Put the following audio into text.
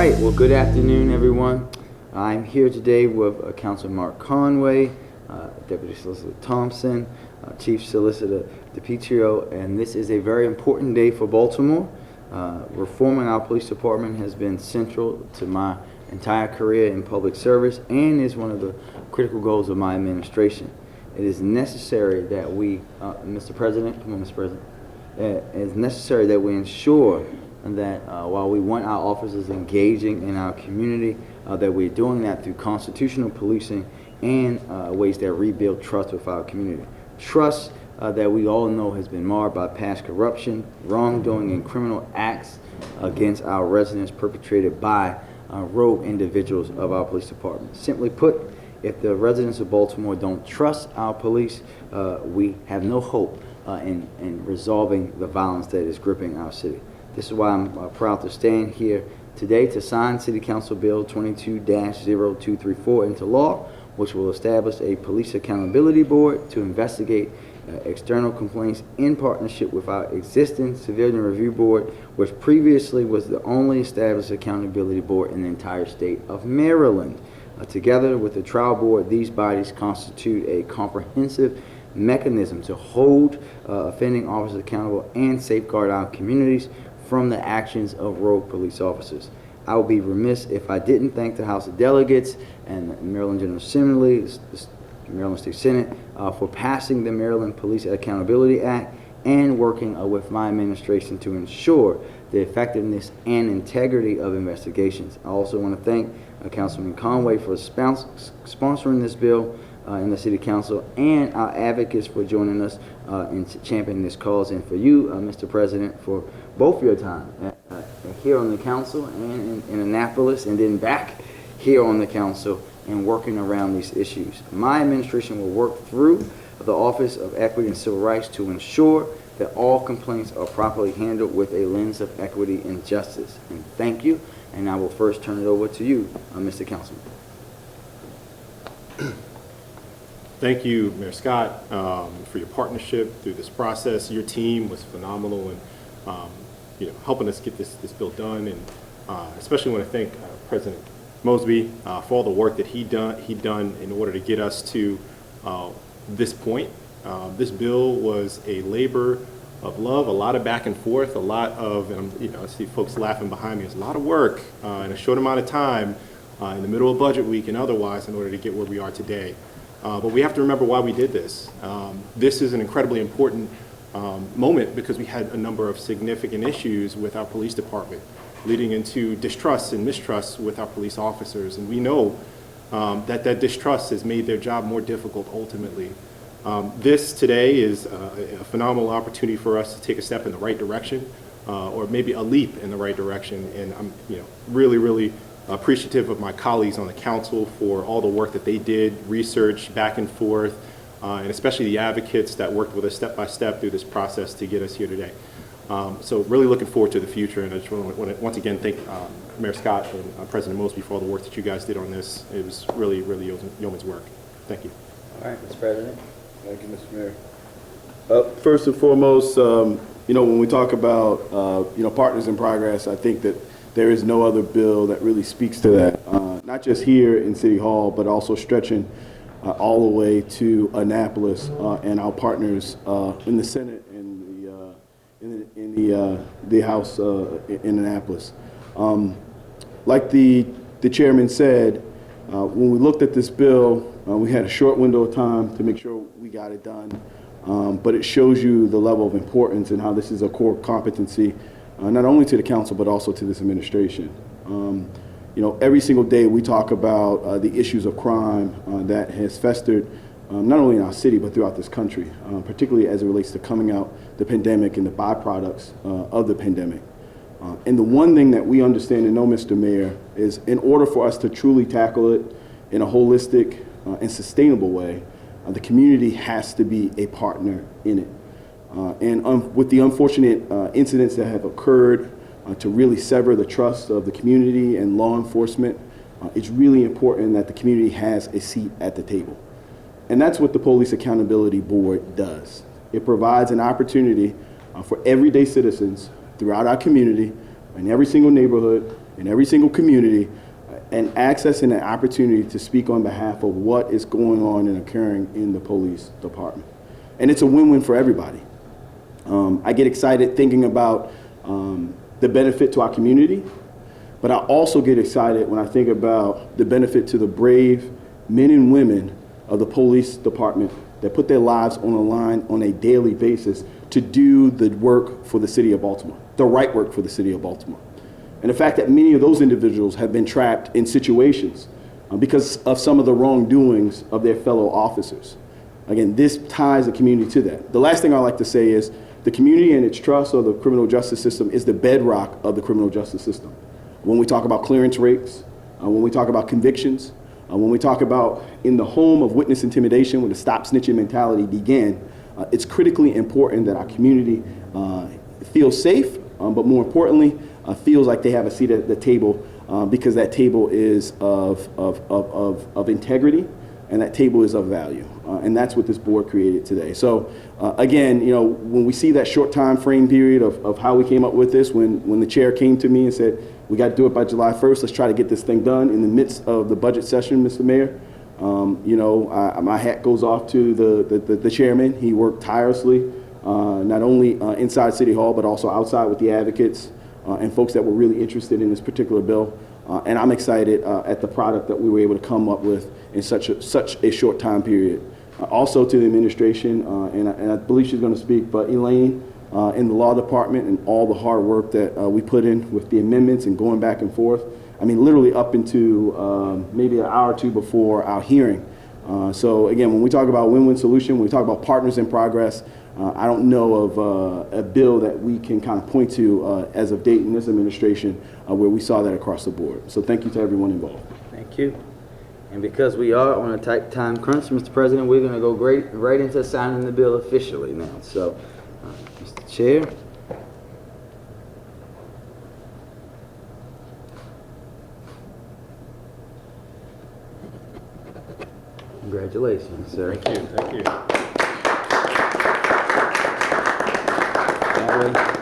right, well, good afternoon, everyone. I'm here today with Councilor Mark Conway, Deputy Solicitor Thompson, Chief Solicitor DiPietro, and this is a very important day for Baltimore. Reforming our police department has been central to my entire career in public service and is one of the critical goals of my administration. It is necessary that we, Mr. President, come on, Mr. President, it is necessary that we ensure that while we want our officers engaging in our community, that we're doing that through constitutional policing and ways that rebuild trust with our community. Trust that we all know has been marred by past corruption, wrongdoing, and criminal acts against our residents perpetrated by rogue individuals of our police department. Simply put, if the residents of Baltimore don't trust our police, we have no hope in resolving the violence that is gripping our city. This is why I'm proud to stand here today to sign City Council Bill 22-0234 into law, which will establish a police accountability board to investigate external complaints in partnership with our existing civilian review board, which previously was the only established accountability board in the entire state of Maryland. Together with the trial board, these bodies constitute a comprehensive mechanism to hold offending officers accountable and safeguard our communities from the actions of rogue police officers. I would be remiss if I didn't thank the House of Delegates and the Maryland General Assembly, the Maryland State Senate, for passing the Maryland Police Accountability Act and working with my administration to ensure the effectiveness and integrity of investigations. I also want to thank Councilman Conway for sponsoring this bill in the City Council, and our advocates for joining us in championing this cause, and for you, Mr. President, for both your time here on the council and in Annapolis, and then back here on the council and working around these issues. My administration will work through the Office of Equity and Civil Rights to ensure that all complaints are properly handled with a lens of equity and justice. And thank you, and I will first turn it over to you, Mr. Councilman. Thank you, Mayor Scott, for your partnership through this process. Your team was phenomenal in helping us get this bill done, and especially want to thank President Mosby for all the work that he done in order to get us to this point. This bill was a labor of love, a lot of back and forth, a lot of, and I see folks laughing behind me. It's a lot of work in a short amount of time, in the middle of budget week and otherwise, in order to get where we are today. But we have to remember why we did this. This is an incredibly important moment because we had a number of significant issues with our police department, leading into distrust and mistrust with our police officers. And we know that distrust has made their job more difficult ultimately. This today is a phenomenal opportunity for us to take a step in the right direction, or maybe a leap in the right direction. And I'm really appreciative of my colleagues on the council for all the work that they did, research back and forth, and especially the advocates that worked with us step by step through this process to get us here today. So really looking forward to the future, and I just want to once again thank Mayor Scott and President Mosby for all the work that you guys did on this. It was really yeoman's work. Thank you. All right, Mr. President. Thank you, Mr. Mayor. First and foremost, when we talk about partners in progress, I think that there is no other bill that really speaks to that, not just here in City Hall, but also stretching all the way to Annapolis and our partners in the Senate and in the House in Annapolis. Like the chairman said, when we looked at this bill, we had a short window of time to make sure we got it done, but it shows you the level of importance and how this is a core competency, not only to the council, but also to this administration. Every single day we talk about the issues of crime that has festered not only in our city, but throughout this country, particularly as it relates to coming out the pandemic and the byproducts of the pandemic. And the one thing that we understand and know, Mr. Mayor, is in order for us to truly tackle it in a holistic and sustainable way, the community has to be a partner in it. And with the unfortunate incidents that have occurred to really sever the trust of the community and law enforcement, it's really important that the community has a seat at the table. And that's what the Police Accountability Board does. It provides an opportunity for everyday citizens throughout our community, in every single neighborhood, in every single community and accessing an opportunity to speak on behalf of what is going on and occurring in the police department. And it's a win-win for everybody. I get excited thinking about the benefit to our community, but I also get excited when I think about the benefit to the brave men and women of the police department that put their lives on the line on a daily basis to do the work for the city of Baltimore, the right work for the city of Baltimore. And the fact that many of those individuals have been trapped in situations because of some of the wrongdoings of their fellow officers. Again, this ties the community to that. The last thing I like to say is the community and its trust of the criminal justice system is the bedrock of the criminal justice system. When we talk about clearance rates, when we talk about convictions, when we talk about in the home of witness intimidation, when the stop snitching mentality began, it's critically important that our community feels safe, but more importantly, feels like they have a seat at the table because that table is of integrity and that table is of value. And that's what this board created today. So again, you know, when we see that short time frame period of how we came up with this, when the chair came to me and said, we got to do it by July 1st, let's try to get this thing done in the midst of the budget session, Mr. Mayor. You know, my hat goes off to the chairman. He worked tirelessly, not only inside City Hall, but also outside with the advocates and folks that were really interested in this particular bill. And I'm excited at the product that we were able to come up with in such a short time period. Also to the administration, and I believe she's going to speak, but Elaine in the law department and all the hard work that we put in with the amendments and going back and forth. I mean, literally up into maybe an hour or two before our hearing. So again, when we talk about win-win solution, when we talk about partners in progress, I don't know of a bill that we can kind of point to as of date in this administration where we saw that across the board. So thank you to everyone involved. Thank you. And because we are on a tight time crunch, Mr. President, we're going to go right into signing the bill officially now. So, Mr. Chair. Congratulations, sir. Thank you. Thank you. That way.